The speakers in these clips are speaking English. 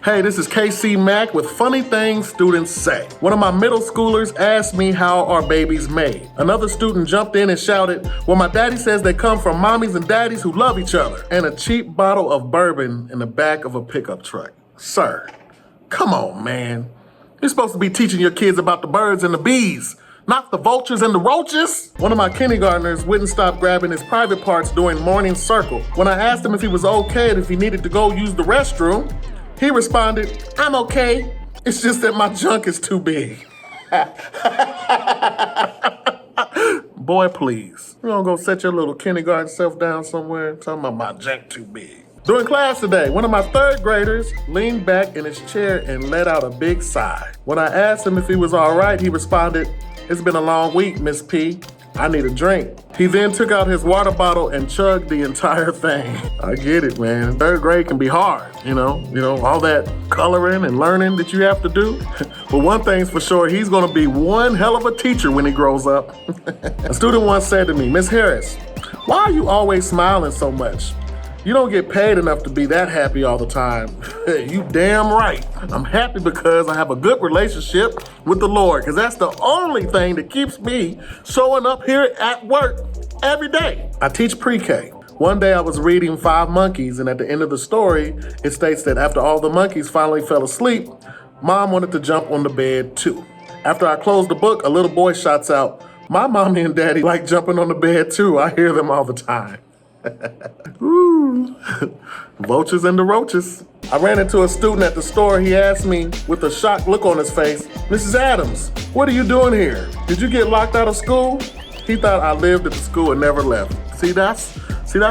Hey, this is Kc Mack with Funny Things Students Say. One of my middle schoolers asked me how are babies made. Another student jumped in and shouted, well, my daddy says they come from mommies and daddies who love each other. And a cheap bottle of bourbon in the back of a pickup truck. Sir, come on, man. You're supposed to be teaching your kids about the birds and the bees, not the vultures and the roaches. One of my kindergartners wouldn't stop grabbing his private parts during morning circle. When I asked him if he was okay and if he needed to go use the restroom, he responded, I'm okay. It's just that my junk is too big. Boy, please. You don't go set your little kindergarten self down somewhere talking about my junk too big. During class today, one of my third graders leaned back in his chair and let out a big sigh. When I asked him if he was all right, he responded, it's been a long week, Miss P. I need a drink. He then took out his water bottle and chugged the entire thing. I get it, man. Third grade can be hard, you know, all that coloring and learning that you have to do. But one thing's for sure, he's gonna be one hell of a teacher when he grows up. A student once said to me, Miss Harris, why are you always smiling so much? You don't get paid enough to be that happy all the time. You damn right. I'm happy because I have a good relationship with the Lord, because that's the only thing that keeps me showing up here at work every day. I teach pre-K. One day I was reading 5 Monkeys, and at the end of the story, it states that after all the monkeys finally fell asleep, Mom wanted to jump on the bed too. After I closed the book, a little boy shouts out, my mommy and daddy like jumping on the bed too. I hear them all the time. Ooh. Vultures and the roaches. I ran into a student at the store. He asked me with a shocked look on his face, Mrs. Adams, what are you doing here? Did you get locked out of school? He thought I lived at the school and never left. See, that's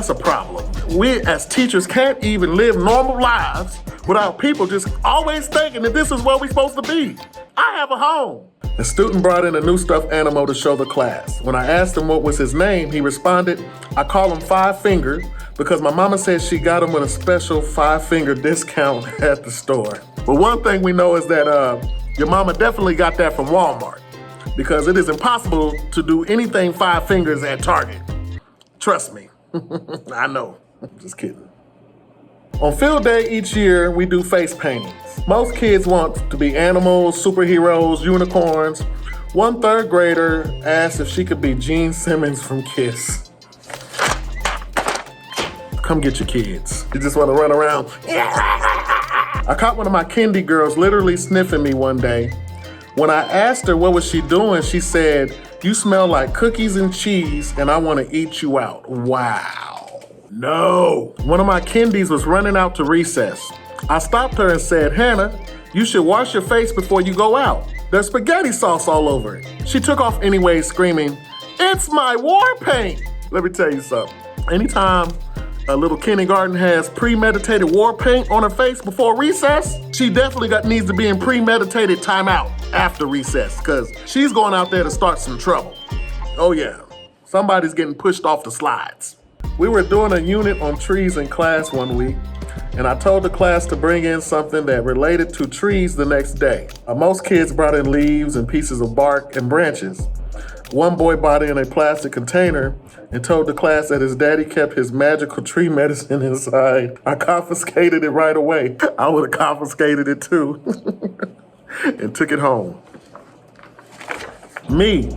a problem. We as teachers can't even live normal lives without people just always thinking that this is where we're supposed to be. I have a home. A student brought in a new stuffed animal to show the class. When I asked him what was his name, he responded, I call him Five Finger because my mama said she got him with a special 5-finger discount at the store. But one thing we know is that your mama definitely got that from Walmart, because it is impossible to do anything 5 fingers at Target. Trust me. I know. Just kidding. On field day each year, we do face paintings. Most kids want to be animals, superheroes, unicorns. One third grader asked if she could be Gene Simmons from Kiss. Come get your kids. You just want to run around. I caught one of my kindy girls literally sniffing me one day. When I asked her what was she doing, she said, you smell like cookies and cheese and I want to eat you out. Wow. No. One of my kindies was running out to recess. I stopped her and said, Hannah, you should wash your face before you go out. There's spaghetti sauce all over it. She took off anyway, screaming, it's my war paint. Let me tell you something. Anytime a little kindergarten has premeditated war paint on her face before recess, she definitely needs to be in premeditated timeout after recess, because she's going out there to start some trouble. Oh yeah, somebody's getting pushed off the slides. We were doing a unit on trees in class one week, and I told the class to bring in something that related to trees the next day. Most kids brought in leaves and pieces of bark and branches. One boy brought in a plastic container and told the class that his daddy kept his magical tree medicine inside. I confiscated it right away. I would have confiscated it too and took it home. Me,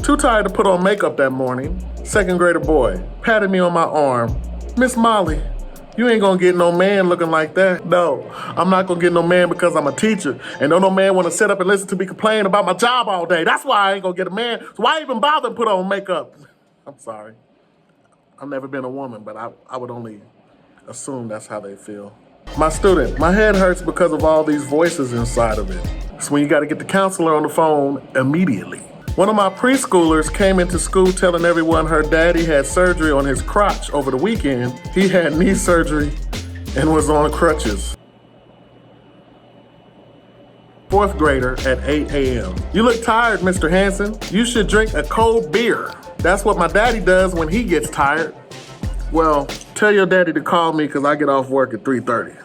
too tired to put on makeup that morning. Second grader boy patted me on my arm. Miss Molly, you ain't gonna get no man looking like that. No, I'm not gonna get no man because I'm a teacher. And don't no man wanna sit up and listen to me complain about my job all day. That's why I ain't gonna get a man. So why even bother to put on makeup? I'm sorry. I've never been a woman, but I would only assume that's how they feel. My student, my head hurts because of all these voices inside of it. It's when you gotta get the counselor on the phone immediately. One of my preschoolers came into school telling everyone her daddy had surgery on his crotch over the weekend. He had knee surgery and was on crutches. Fourth grader at 8 a.m. You look tired, Mr. Hanson. You should drink a cold beer. That's what my daddy does when he gets tired. Well, tell your daddy to call me because I get off work at 3:30.